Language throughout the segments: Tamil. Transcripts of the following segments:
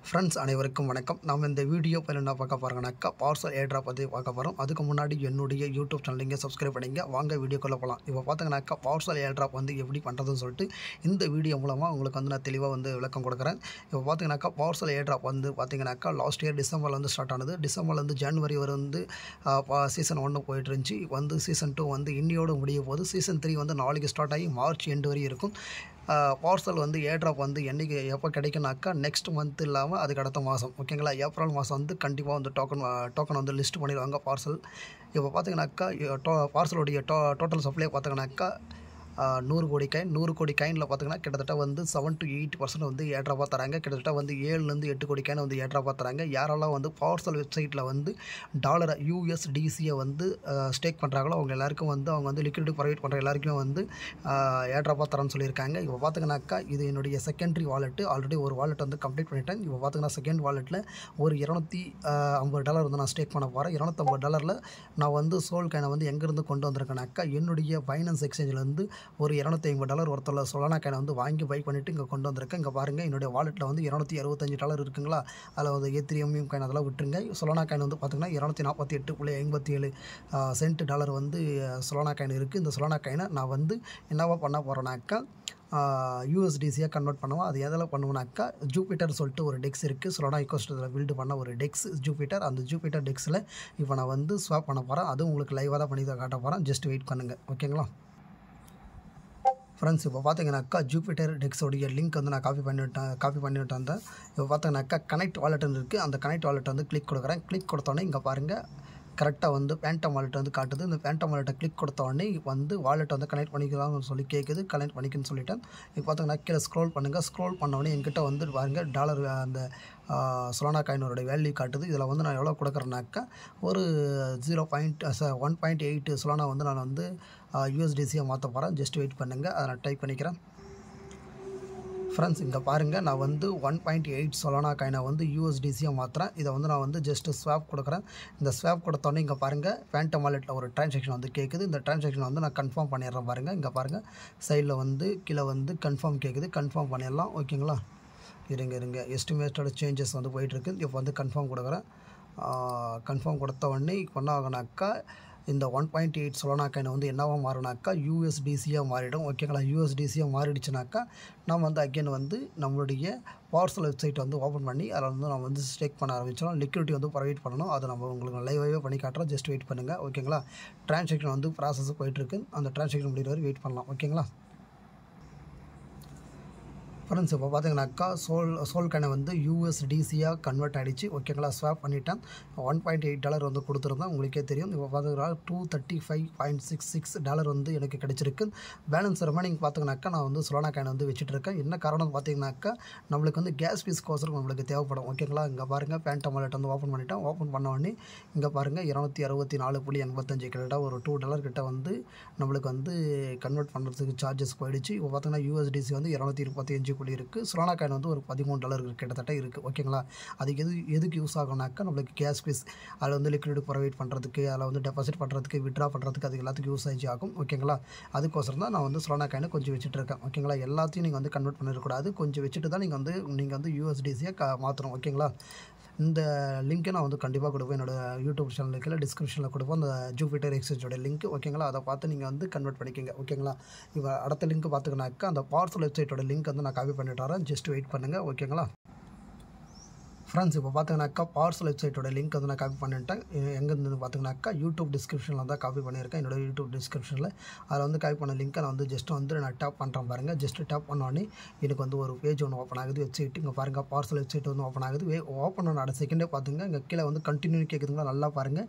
ஃப்ரெண்ட்ஸ் அனைவருக்கும் வணக்கம். நம்ம இந்த வீடியோ என்ன பார்க்க போகிறோம்னாக்கா பார்சல் ஏர்ட்ராப் பற்றி பார்க்க போகிறோம். அதுக்கு முன்னாடி என்னுடைய யூடியூப் சேனலிங்க சப்ஸ்கிரைப் பண்ணிங்க. வாங்க வீடியோக்குள்ளே போகலாம். இப்போ பார்த்தீங்கன்னாக்கா பார்சல் ஏர்ட்ராப் எப்படி பண்ணுறதுன்னு சொல்லிட்டு இந்த வீடியோ மூலமாக உங்களுக்கு நான் தெளிவாக விளக்கம் கொடுக்குறேன். இப்போ பார்த்தீங்கன்னாக்கா பார்சல் ஏர்ட்ராப் பார்த்தீங்கன்னாக்கா லாஸ்ட் இயர் டிசம்பரில் ஸ்டார்ட் ஆனது. டிசம்பர்லேருந்து ஜனவரி வரை சீசன் 1 போயிட்டு இருந்துச்சு. சீசன் 2 இன்னியோடு முடிய போது. சீசன் 3 நாளைக்கு ஸ்டார்ட் ஆகி மார்ச் எண்டு வரை இருக்கும். பார்சல் ஏர்ட்ராப் என்றைக்கு எப்போ கிடைக்குனாக்கா நெக்ஸ்ட் மந்த் இல்லாமல் அதுக்கு அடுத்த மாதம், ஓகேங்களா? ஏப்ரல் மாதம் கண்டிப்பாக டோக்கன் லிஸ்ட் பண்ணிடுவாங்க பார்சல். இப்போ பார்த்தீங்கன்னாக்கா பார்சலுடைய டோட்டல் சப்ளை பார்த்தீங்கன்னாக்கா 100 கோடி காயினில் பார்த்தீங்கன்னா கிட்டத்தட்ட 7 to 8% ஏர்ட்ராப்பாக தராங்க. கிட்டத்தட்ட 7 to 8 கோடி காயின் ஏர்ட்ராப்பாக தராங்க. யாரெல்லாம் பார்சல் வெப்சைட்டில் டாலரை USDCயை ஸ்டேக் பண்ணுறாங்களோ அவங்க எல்லாருக்கும் அவங்க லிக்விடிட்டி ப்ரொவைட் பண்ணுற எல்லாருக்குமே ஏர்ட்ராப்பாக தரேன்னு சொல்லியிருக்காங்க. இப்போ பார்த்தீங்கன்னாக்கா இது என்னுடைய செகண்டரி வாலெட்டு. ஆல்ரெடி ஒரு வாலெட் கம்ப்ளீட் பண்ணிட்டேன். இப்போ பார்த்தீங்கன்னா செகண்ட் வாலெட்டில் ஒரு $250 நான் ஸ்டேக் பண்ண போகிறேன். $250 நான் சோல் காயினை எங்கேருந்து கொண்டு வந்திருக்கேனாக்கா என்னுடைய பைனான்ஸ் எக்ஸ்சேஞ்சில் ஒரு $250 ஒருத்தர் சொலானா காயினை வாங்கி பை பண்ணிவிட்டு இங்கே கொண்டு வந்திருக்கேன். இங்கே பாருங்கள், என்னுடைய வாலெட்டில் $265 இருக்குங்களா? அதில் ஏத்ரியம் காயின் அதெல்லாம் விட்டுருங்க. சொலானா காயின் பார்த்தீங்கன்னா $248.87 சொலானா காயின் இருக்குது. இந்த சொலானா காயினை நான் என்னவா பண்ண போகிறேன்னாக்கா USDCயாக கன்வெர்ட் பண்ணுவோம். அது எதில் பண்ணுவோம்னாக்கா ஜூபிட்டர் சொல்லிட்டு ஒரு டெக்ஸ் இருக்குது. சொலானா ஈகோசிஸ்டத்தில் பில்டு பண்ண ஒரு டெக்ஸ் ஜூபிட்டர். அந்த ஜூபிட்டர் டெக்ஸில் இப்போ நான் ஸ்வாப் பண்ண போகிறேன். அதுவும் உங்களுக்கு லைவாக தான் பண்ணி காட்ட போகிறேன். ஜஸ்ட் வெயிட் பண்ணுங்கள், ஓகேங்களா ஃப்ரெண்ட்ஸ்? இப்போ பார்த்தீங்கன்னாக்கா ஜூபிட்டர் டெக்ஸோடைய லிங்க் நான் காப்பி பண்ணிவிட்டு வந்தேன். இப்போ பார்த்தீங்கன்னாக்கா கனெக்ட் வாலெட்னு இருக்குது. அந்த கனெக்ட் வாலெட் கிளிக் கொடுக்குறேன். கிளிக் கொடுத்தோன்னே இங்கே பாருங்கள், கரெக்டாக பேண்டம் வாலெட் காட்டுது. இந்த பேண்டம் வாலெட்டை கிளிக் கொடுத்தோடனே வாலெட் கனெக்ட் பண்ணிக்கலாம்னு சொல்லி கேட்குது. கனெக்ட் பண்ணிக்கன்னு சொல்லிட்டேன். இப்போ பார்த்தீங்கன்னா கீழே ஸ்க்ரோல் பண்ணுங்கள். ஸ்க்ரோல் பண்ணோடனே என்கிட்ட பாருங்கள் டாலர் அந்த சொலானா காயினோட வேல்யூ காட்டுது. இதில் நான் எவ்வளோ கொடுக்குறேன்னாக்கா ஒரு 1.8 சொலானா நான் USDCயாக மாற்ற போகிறேன். ஜஸ்ட் வெயிட் பண்ணுங்கள், அதை நான் டைப் பண்ணிக்கிறேன். ஃப்ரெண்ட்ஸ் இங்கே பாருங்கள், நான் 1.8 சொலானா காயினை USDCயாக மாற்றுறேன். இதை நான் ஜஸ்ட்டு ஸ்வாப் கொடுக்குறேன். இந்த ஸ்வாப் கொடுத்தோன்னே இங்கே பாருங்கள், பேண்டம் வாலெட்டில் ஒரு ட்ரான்சாக்ஷன் கேட்குது. இந்த ட்ரான்சாக்ஷன் நான் கன்ஃபார்ம் பண்ணிடுறேன். பாருங்கள், இங்கே பாருங்கள், சைடில் கீழே கன்ஃபார்ம் கேட்குது. கன்ஃபார்ம் பண்ணிடலாம், ஓகேங்களா? இருங்க எஸ்டிமேட்டட் சேஞ்சஸ் போயிட்டுருக்கு. இப்போ கன்ஃபார்ம் கொடுக்குறேன். கன்ஃபார்ம் கொடுத்த உடனே இப்போ என்ன ஆகுனாக்கா இந்த 1.8 சொலானா காயின் என்னவா மாறுனாக்கா USDCயாக மாறிடும், ஓகேங்களா? USDCயாக மாறிடுச்சுனாக்கா நம்ம அகெயின் நம்மளுடைய பார்சல் வெப்சைட் ஓப்பன் பண்ணி அதில் நம்ம ஸ்டேக் பண்ண ஆரம்பிச்சிடும். லிக்விடிட்டி ப்ரொவைட் பண்ணணும். அதை நம்ம உங்களுக்கு லைவாகவே பண்ணி காட்டுறோம். ஜஸ்ட் வெயிட் பண்ணுங்கள், ஓகேங்களா? ட்ரான்சாக்ஷன் ப்ராசஸ் போயிட்டுருக்கு. அந்த ட்ரான்சாக்ஷன் முடிகிற வரை வெயிட் பண்ணலாம், ஓகேங்களா ஃப்ரெண்ட்ஸ்? இப்போ பார்த்தீங்கன்னாக்கா சோல் காயினை USDCயாக கன்வெர்ட் ஆகிடுச்சு, ஓகேங்களா? ஸ்வாப் பண்ணிட்டேன். $1.8 கொடுத்துருந்தேன், உங்களுக்கே தெரியும். இப்போ பார்த்தீங்கன்னா $235.66 எனக்கு கிடச்சிருக்கு. பேலன்ஸ் ரிமைனிங் பார்த்தீங்கன்னாக்கா நான் சொலானா காயின் வச்சுட்டு இருக்கேன். என்ன காரணம் பார்த்தீங்கன்னாக்கா நம்மளுக்கு கேஸ் ஃபீஸ் கோசரம் நம்மளுக்கு தேவைப்படும், ஓகேங்களா? இங்கே பாருங்கள், பேண்டம் வாலெட் ஓப்பன் பண்ணிட்டேன். ஓப்பன் பண்ண உடனே இங்கே பாருங்கள் 264.85 கிட்ட ஒரு $2 கிட்ட நம்மளுக்கு கன்வெர்ட் பண்ணுறதுக்கு சார்ஜஸ் போயிடுச்சு. இப்போ பார்த்தீங்கன்னா USDC 235 இருக்குது. சொலானா காயின் ஒரு $13 கிட்டத்தட்ட இருக்குது, ஓகேங்களா? அதுக்கு எதுக்கு யூஸ் ஆகும்னாக்கா நம்மளுக்கு கேஸ் ஃபீஸ் அதில் லிக்விடிட்டி ப்ரொவைட் பண்ணுறதுக்கு, அதில் டெபாசிட் பண்ணுறதுக்கு, விட்ரா பண்ணுறதுக்கு, அதுக்கு எல்லாத்துக்கும் யூஸ் ஆகும், ஓகேங்களா? அதுக்கோசரம் தான் நான் சொலானா காயினை கொஞ்சம் வச்சுட்டு இருக்கேன், ஓகேங்களா? எல்லாத்தையும் நீங்கள் கன்வெர்ட் பண்ணிடக்கூடாது. கொஞ்சம் வச்சுட்டு தான் நீங்கள் USDCயாக மாற்றணும், ஓகேங்களா? இந்த லிங்க்கை நான் கண்டிப்பாக கொடுப்பேன். என்னோடய யூடியூப் சேனலுக்கு டிஸ்கிரிப்ஷனில் கொடுப்போம் அந்த ஜூபிட்டர் எக்ஸ்சேஞ்சோட லிங்க், ஓகேங்களா? அதை பார்த்து நீங்கள் கன்வெர்ட் பண்ணிக்கோங்க, ஓகேங்களா? இப்போ அடுத்த லிங்க் பார்த்துக்கினாக்கா அந்த பார்சல் வெப்சைட்டோட லிங்க் நான் காப்பி பண்ணிட்டு வரேன். ஜஸ்ட் வெயிட் பண்ணுங்கள், ஓகேங்களா ஃப்ரெண்ட்ஸ்? இப்போ பார்த்தீங்கன்னாக்கா பார்சல் வெப்சைட்டோட லிங்க் நான் காப்பி பண்ணிட்டேன். எங்கேருந்து பார்த்தீங்கன்னாக்கா யூடியூப் டிஸ்கிரிப்ஷனில் தான் காப்பி பண்ணியிருக்கேன். என்னோட யூடியூப் டிஸ்கிரிப்ஷனில் அதில் காப்பி பண்ண லிங்க்கை நான் ஜஸ்ட் நான் டேப் பண்ணுறேன். பாருங்கள், ஜஸ்ட் டேப் பண்ணோடனே எனக்கு ஒரு பேஜ் ஒன்று ஓப்பன் ஆகுது, வெப்சைட். இங்கே பாருங்கள், பார்சல் வெப்சைட் ஓப்பன் ஆகுது. ஓப்பன் பண்ண அடுத்த செகண்டே பார்த்துங்க, இங்கே கீழே கண்டினியூ கேட்குதுங்களா? நல்லா பாருங்கள்,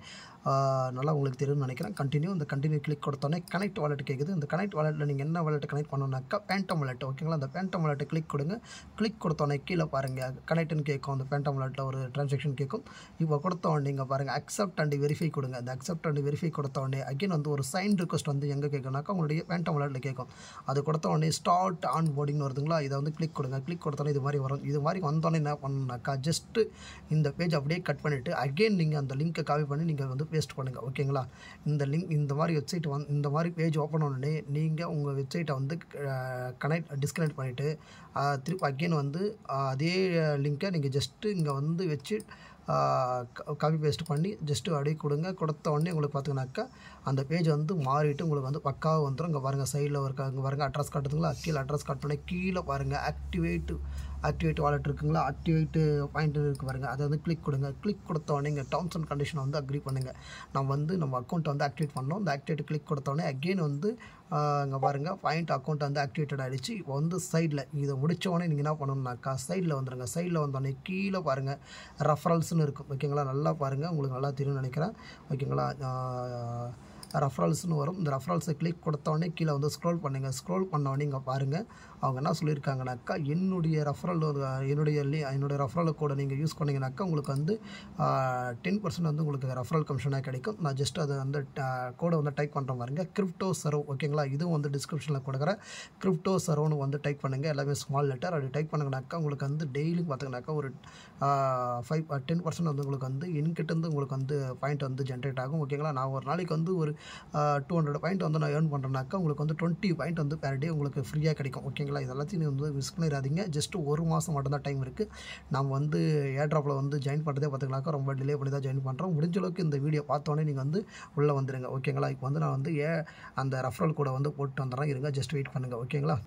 நல்லா உங்களுக்கு தெரியும்னு நினைக்கிறேன். இந்த கண்டினியூ கிளிக் கொடுத்தோன்னே கனெக்ட் வாலெட் கேட்குது. இந்த கனெக்ட் வாலெட்டில் நீங்கள் என்ன வாலெட் கனெக்ட் பண்ணணுன்னாக்கா பேண்டம் வாலெட், ஓகேங்களா? அந்த பேண்டம் வாலெட்டை கிளிக் கொடுங்க. கிளிக் கொடுத்தோன்னே கீழே பாருங்கள் கனெக்ட்னு கேட்கும். அந்த பேண்டம் பேண்டம் வாலெட்டில் ஒரு ட்ரான்சாக்ஷன் கேட்கும். இப்போ கொடுத்த உடனே இங்கே பாருங்கள் அக்செப்ட் அண்ட் வெரிஃபை கொடுங்க. அந்த அக்செப்ட் அண்ட் வெரிஃபை கொடுத்த உடனே அகைன் வந்து ஒரு சைன் ரிக்வஸ்ட் வந்து எங்கே கேட்கும்னாக்கா உங்களுடைய பேண்டம் வாலெட்டில் கேட்கும். அது கொடுத்த உடனே ஸ்டார்ட் ஆன் போர்டிங்னு வருதுங்களா, இதை வந்து கிளிக் கொடுங்க. கிளிக் கொடுத்தோன்னே இது மாதிரி வரும். இது மாதிரி வந்தோடனே என்ன பண்ணணும்னாக்கா ஜஸ்ட்டு இந்த பேஜ் அப்படியே கட் பண்ணிவிட்டு அகெயின் நீங்கள் அந்த லிங்க்கை காப்பி பண்ணி நீங்கள் வந்து பேஸ்ட் பண்ணுங்கள். ஓகேங்களா, இந்த லிங்க் இந்த மாதிரி வெப்சைட் இந்த மாதிரி பேஜ் ஓப்பன் உடனே நீங்கள் உங்கள் வெப்சைட்டை வந்து டிஸ்கனெக்ட் பண்ணிவிட்டு திருப்பி அகெயின் வந்து அதே லிங்க்கை நீங்கள் ஜஸ்ட்டு இங்கே வந்து வச்சு காப்பி பேஸ்ட் பண்ணி ஜஸ்ட்டு அப்படியே கொடுங்க. கொடுத்த உடனே உங்களுக்கு பார்த்தீங்கன்னாக்கா அந்த பேஜ் வந்து மாறிட்டு உங்களுக்கு வந்து பக்காவாக வந்துடும். இங்கே பாருங்கள் சைடில் இங்கே பாருங்கள் அட்ரஸ் காட்டுதுங்களா, கீழே அட்ரஸ் காட்டினோடனே கீழே பாருங்கள் ஆக்டிவேட் வாலெட் இருக்குங்களா, ஆக்டிவேட் பாயிண்ட் இருக்குது பாருங்கள், அதை வந்து கிளிக் கொடுங்க. கிளிக் கொடுத்த உடனே இங்கே டேர்ம்ஸ் அண்ட் கண்டிஷனை வந்து அக்ரி பண்ணுங்கள். நம்ம அக்கௌண்ட்டை வந்து ஆக்டிவேட் பண்ணோம். இந்த ஆக்டிவேட் கிளிக் கொடுத்த உடனே அகெயின் வந்து இங்கே பாருங்கள் பாயிண்ட் அக்கௌண்ட் வந்து ஆக்டிவேட்டட் ஆகிடுச்சு. இப்போ வந்து சைடில் இதை முடித்தோடனே நீங்கள் என்ன பண்ணணும்னாக்கா சைடில் வந்துடுங்க. சைடில் வந்தோடனே கீழே பாருங்கள் ரெஃபரல்ஸ்னு இருக்கும். ஓகேங்களா, நல்லா பாருங்கள், உங்களுக்கு நல்லா தெரியும்னு நினைக்கிறேன். ஓகேங்களா, ரெஃபரல்ஸ்னு வரும். இந்த ரெஃபரல்ஸை கிளிக் கொடுத்தோடனே கீழே வந்து ஸ்க்ரோல் பண்ணுங்கள். ஸ்க்ரோல் பண்ணோடனே இங்கே பாருங்கள் அவங்க என்ன சொல்லியிருக்காங்கனாக்கா என்னுடைய ரெஃபரல் கோடை நீங்கள் யூஸ் பண்ணிங்கனாக்கா உங்களுக்கு வந்து 10% வந்து உங்களுக்கு ரெஃபரல் கமிஷனாக கிடைக்கும். நான் ஜஸ்ட் அதை வந்து கோடை வந்து டைப் பண்ணுற பாருங்க, கிரிப்டோ சர்வ். ஓகேங்களா, இதுவும் வந்து டிஸ்கிரிப்ஷனில் கொடுக்குற கிரிப்டோ சர்வ்னு வந்து டைப் பண்ணுங்கள். எல்லாமே ஸ்மால் லெட்டர். அப்படி டைப் பண்ணுங்கனாக்கா உங்களுக்கு வந்து டெய்லி பார்த்தீங்கன்னாக்கா ஒரு 10% வந்து உங்களுக்கு வந்து இன்கிட்டேருந்து உங்களுக்கு வந்து பாயிண்ட் வந்து ஜென்ரேட் ஆகும். ஓகேங்களா, நான் ஒரு நாளைக்கு வந்து ஒரு 200 பாயிண்ட் வந்து நான் ஏர்ன் பண்ணுறேன்னாக்கா உங்களுக்கு வந்து 20 பாயிண்ட் வந்து பெர் டே உங்களுக்கு ஃப்ரீயாக கிடைக்கும். ஓகேங்களா, இது எல்லாத்தையும் நீங்கள் வந்து மிஸ் பண்ணிடாதீங்க. ஜஸ்ட் ஒரு மாதம் மட்டும்தான் டைம் இருக்குது. நம்ம வந்து ஏர்ட்ராப்பில் வந்து ஜாயின் பண்ணுறதே பார்த்தீங்கன்னாக்கா ரொம்ப டிலே பண்ணி தான் ஜாயின் பண்ணுறோம். முடிஞ்ச அளவுக்கு இந்த வீடியோ பார்த்தோன்னே நீங்கள் வந்து உள்ளே வந்துடுங்க. ஓகேங்களா, இப்போ வந்து நான் வந்து அந்த ரெஃபரல் கூட வந்து போட்டு வந்துடுறேன். இருங்க, ஜஸ்ட் வெயிட் பண்ணுங்கள். ஓகேங்களா,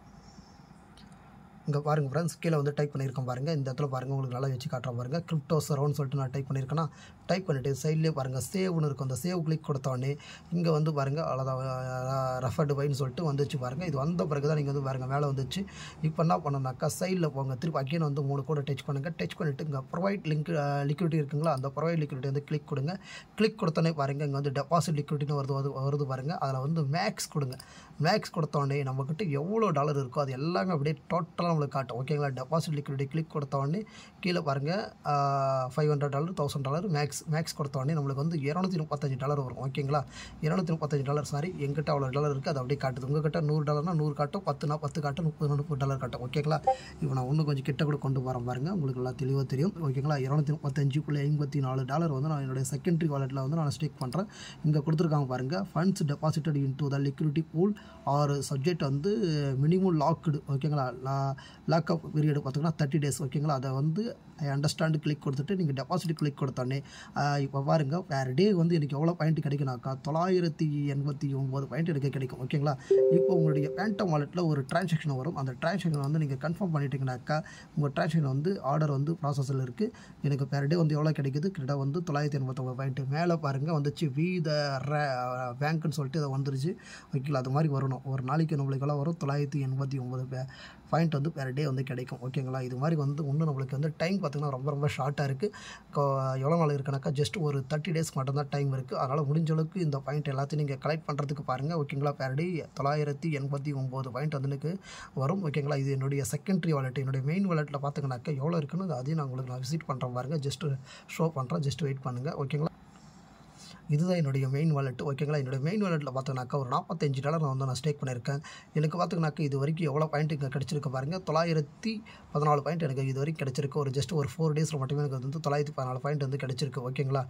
இங்கே பாருங்கள் ஃப்ரெண்ட்ஸ், கீழே வந்து டைப் பண்ணியிருக்கேன் பாருங்கள். இந்த இடத்துல பாருங்கள், உங்களுக்கு நல்லா வச்சு காட்டுறேன் பாருங்கள். கிரிப்டோ சர்வ்னு சொல்லிட்டு நான் டைப் பண்ணியிருக்கேன்னா, டைப் பண்ணிவிட்டு சைட்லேயே பாருங்கள் சேவ்னு இருக்கும். அந்த சேவ் கிளிக் கொடுத்தோடனே இங்கே வந்து பாருங்கள் அவ்வளோதான் ரெஃபர்டு பைன்னு சொல்லிட்டு வந்துச்சு பாருங்கள். இது வந்த பிறகு தான் நீங்கள் வந்து பாருங்கள் மேலே வந்துச்சு. இப்போ என்ன பண்ணணும்னாக்கா சைடில் போங்க. திருப்பி அகைன் வந்து 3 கூட டச் பண்ணுங்கள். டச் பண்ணிவிட்டு இங்கே ப்ரொவைட் லிக்விடிட்டி இருக்குங்களா, அந்த ப்ரொவைட் லிக்விடிட்டி வந்து கிளிக் கொடுங்க. கிளிக் கொடுத்தோன்னே பாருங்கள் இங்கே வந்து டெபாசிட் லிக்விடிட்டின்னு வருது பாருங்கள். அதில் வந்து மேக்ஸ் கொடுங்க. மேக்ஸ் கொடுத்தோடனே நம்மக்கிட்ட எவ்வளோ டாலர் இருக்கோ அது எல்லாமே அப்படியே டோட்டலாக நம்மளுக்கு காட்டும். ஓகேங்களா, டெபாசிட் லிக்விடிட்டி கிளிக் கொடுத்தோடனே கீழே பாருங்கள் $500 $1000 மேக்ஸ் கொடுத்தோடனே நம்மளுக்கு வந்து $235 வரும். ஓகேங்களா, $235 சாரி, எங்கிட்ட அவ்வளோ டாலர் இருக்குது அது அப்படியே காட்டுது. உங்கள்கிட்ட $100 100 காட்டும், 10 10 காட்டும், $30 காட்டும். ஓகேங்களா, இப்போ நான் இன்னும் கொஞ்சம் கிட்ட கூட கொண்டு போகிறேன் பாருங்கள், உங்களுக்கு நல்லா தெளிவாக தெரியும். ஓகேங்களா, $235.54 வந்து நான் என்னுடைய செகண்டரி வாலெட்டில் வந்து நான் ஸ்டேக் பண்ணுறேன். இங்கே கொடுத்துருக்காங்க பாருங்கள், funds deposited into the liquidity pool R subject வந்து மினிமம் லாக்டு. ஓகேங்களா, லாக்அப் பீரியட் பார்த்தீங்கன்னா 30 days. ஓகேங்களா, அதை வந்து ஐ அண்டர்ஸ்டாண்டு கிளிக் கொடுத்துட்டு நீங்கள் டெபாசிட் கிளிக் கொடுத்தோன்னே இப்போ பாருங்கள் வேறு டே வந்து எனக்கு எவ்வளோ பாயிண்ட் கிடைக்குனாக்கா 989 பாயிண்ட் எனக்கு கிடைக்கும். ஓகேங்களா, இப்போ உங்களுடைய பேண்டம் வாலெட்டில் ஒரு ட்ரான்சாக்ஷன் வரும். அந்த ட்ரான்சாக்ஷன் வந்து நீங்கள் கன்ஃபார்ம் பண்ணிட்டீங்கனாக்கா உங்கள் ட்ரான்சாக்ஷன் வந்து ஆர்டர் வந்து ப்ராசஸில் இருக்குது. எனக்கு பெர் டே வந்து எவ்வளோ கிடைக்குது, கிட்ட வந்து 989 பாயிண்ட். மேலே பாருங்கள் வந்துச்சு வி த பேங்க்குன்னு சொல்லிட்டு அதை வந்துருச்சு. ஓகேங்களா, அது மாதிரி வரணும். ஒரு நாளைக்கு நம்மளுக்கு எல்லாம் வரும் 989 பாயிண்ட் வந்து பெர் டே வந்து கிடைக்கும். ஓகேங்களா, இது மாதிரி வந்து இன்னும் நம்மளுக்கு வந்து டைம் பார்த்திங்கன்னா ரொம்ப ஷார்ட்டாக இருக்குது. எவ்வளோ நாள் இருக்குனாக்கா ஜஸ்ட் ஒரு 30 days மட்டும்தான் டைம் இருக்குது. அதனால் முடிஞ்ச அளவுக்கு இந்த பாயிண்ட் எல்லாத்தையும் நீங்கள் கலெக்ட் பண்ணுறதுக்கு பாருங்கள். ஓகேங்களா, பெர் டே 989 பாயிண்ட் வந்து எனக்கு வரும். ஓகேங்களா, இது என்னுடைய செகண்டரி வாலெட். என்னுடைய மெயின் வாலெட்டில் பார்த்திங்கனாக்கா எவ்வளோ இருக்குன்னு அதையும் நான் உங்களுக்கு விசிட் பண்ணுறேன் பாருங்கள். ஜஸ்ட்டு ஷோ பண்ணுறேன், ஜஸ்ட் வெயிட் பண்ணுங்கள். ஓகேங்களா, இதுதான் என்னுடைய மெயின் வாலெட். ஓகேங்களா, என்னுடைய மெயின் வாலெட்டில் பார்த்தீங்கன்னாக்கா ஒரு $45 நான் வந்து ஸ்டேக் பண்ணியிருக்கேன். எனக்கு பார்த்திங்கனாக்கா இது வரைக்கும் எவ்வளோ பாயிண்ட் இங்கே கிடச்சிருக்கு பாருங்கள், 914 பாயிண்ட் எனக்கு இது வரைக்கும் கிடச்சிருக்கு. ஒரு ஜஸ்ட் ஒரு 4 days மட்டுமே எனக்கு வந்து 914 பாயிண்ட் வந்து கிடச்சிருக்கு. ஓகேங்களா,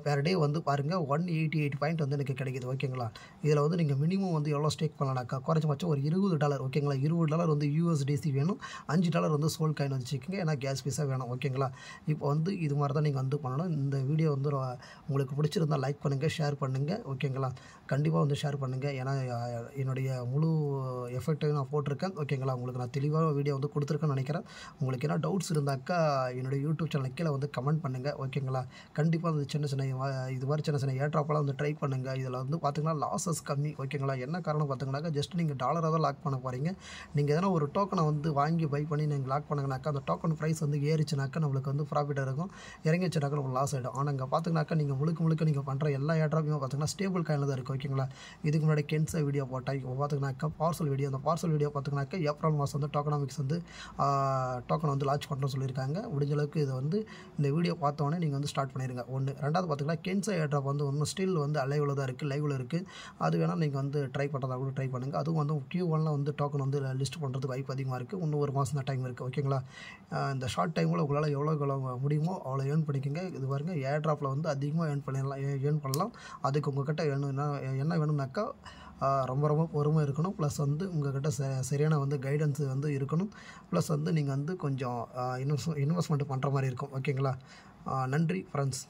பெர் டே வந்து பாருங்கள் 188 பாயிண்ட் வந்து எனக்கு கிடைக்குது. ஓகேங்களா, இதில் வந்து நீங்கள் மினிமம் வந்து எவ்வளோ ஸ்டேக் பண்ணலாம்னாக்கா குறைஞ்சபட்சம் ஒரு $20. ஓகேங்களா, $20 வந்து USDC வேணும், $5 வந்து சோல் காயின் வச்சுக்கோங்க, ஏன்னா கேஸ் பீஸாக வேணும். ஓகேங்களா, இப்போ வந்து இது மாதிரி தான் நீங்கள் வந்து பண்ணணும். இந்த வீடியோ வந்து உங்களுக்கு பிடிச்சிருந்தா லைக் பண்ணுங்கள், ஷேர் பண்ணுங்கள். ஓகேங்களா, கண்டிப்பாக வந்து ஷேர் பண்ணுங்கள். ஏன்னா என்னுடைய முழு எஃபெக்டையும் நான் போட்டிருக்கேன். ஓகேங்களா, உங்களுக்கு நான் தெளிவாக வீடியோ வந்து கொடுத்துருக்கேன்னு நினைக்கிறேன். உங்களுக்கு என்ன டவுட்ஸ் இருந்தாக்கா என்னுடைய யூடியூப் சேனல் கீழே வந்து கமெண்ட் பண்ணுங்கள். ஓகேங்களா, கண்டிப்பாக வந்து இது மாதிரி சின்ன சின்ன ஏர்ட்ராப்பெல்லாம் வந்து ட்ரை பண்ணுங்கள். இதில் வந்து பார்த்திங்கன்னா லாஸஸ் கம்மி. ஓகேங்களா, என்ன காரணம் பார்த்திங்கனாக்கா ஜஸ்ட் நீங்கள் டாலராக தான் லாக் பண்ண போகிறீங்க. நீங்கள் எதனா ஒரு டோக்கனை வந்து வாங்கி பை பண்ணி நீங்கள் லாக் பண்ணுங்கனாக்கா அந்த டோக்கன் ப்ரைஸ் வந்து ஏறிச்சுனாக்கா நம்மளுக்கு வந்து ப்ராஃபிட் இருக்கும், இறங்கிச்சுனாக்கா நம்மளுக்கு லாஸ் ஆகிடும். ஆனால் இங்கே பார்த்திங்கனாக்கா நீங்கள் முழுக்க நீங்கள் பண்ணுற பண்ணுற எல்லா ஏர்ட்ராப்புமே பார்த்தீங்கன்னா ஸ்டேபிள் காயினில் தான் இருக்குது. ஓகேங்களா, இதுக்கு முன்னாடி கென்சா வீடியோ போட்டால் இப்போ பார்த்தீங்கன்னாக்கா பார்சல் வீடியோ, அந்த பார்சல் வீடியோ பார்த்தீங்கன்னாக்கா ஏப்ரல் மாதம் வந்து டோக்கனாமிக்ஸ் வந்து டோக்கன் வந்து லான்ச் பண்ணுறோன்னு சொல்லியிருக்காங்க. முடிஞ்ச அளவுக்கு இதை வந்து இந்த வீடியோ பார்த்தோன்னே நீங்கள் வந்து ஸ்டார்ட் பண்ணிடுங்க. ஒன்று. ரெண்டாவது பார்த்தீங்கன்னா கென்சா ஏர்ட்ராப் வந்து இன்னும் ஸ்டில் வந்து அலைவில் தான் இருக்குது, லைவில் இருக்குது. அது வேணால் நீங்கள் வந்து ட்ரை பண்ணுறதா கூட ட்ரை பண்ணுங்கள். அதுவும் வந்து Q1 வந்து டோக்கன் வந்து லிஸ்ட் பண்ணுறதுக்கு வாய்ப்பு அதிகமாக இருக்குது. இன்னும் ஒரு மாதம் தான் டைம் இருக்குது. ஓகேங்களா, இந்த ஷார்ட் டைமில் உங்களால் எவ்வளோ முடியுமோ அவ்வளோ ஏர்ன் பண்ணிக்கோங்க. இது பாருங்கள், ஏர்ட்ராப்பில் வந்து அதிகமாக ஏர்ன் பண்ணலாம். அதுக்கு உங்கள்கிட்ட என்ன வேணும்னாக்கா ரொம்ப ரொம்ப பொறுமை இருக்கணும். ப்ளஸ் வந்து உங்கள்கிட்ட சரியான வந்து கைடன்ஸ் வந்து இருக்கணும். ப்ளஸ் வந்து நீங்கள் வந்து கொஞ்சம் இன்வெஸ்ட்மெண்ட் பண்ணுற மாதிரி இருக்கும். ஓகேங்களா, நன்றி ஃப்ரெண்ட்ஸ்.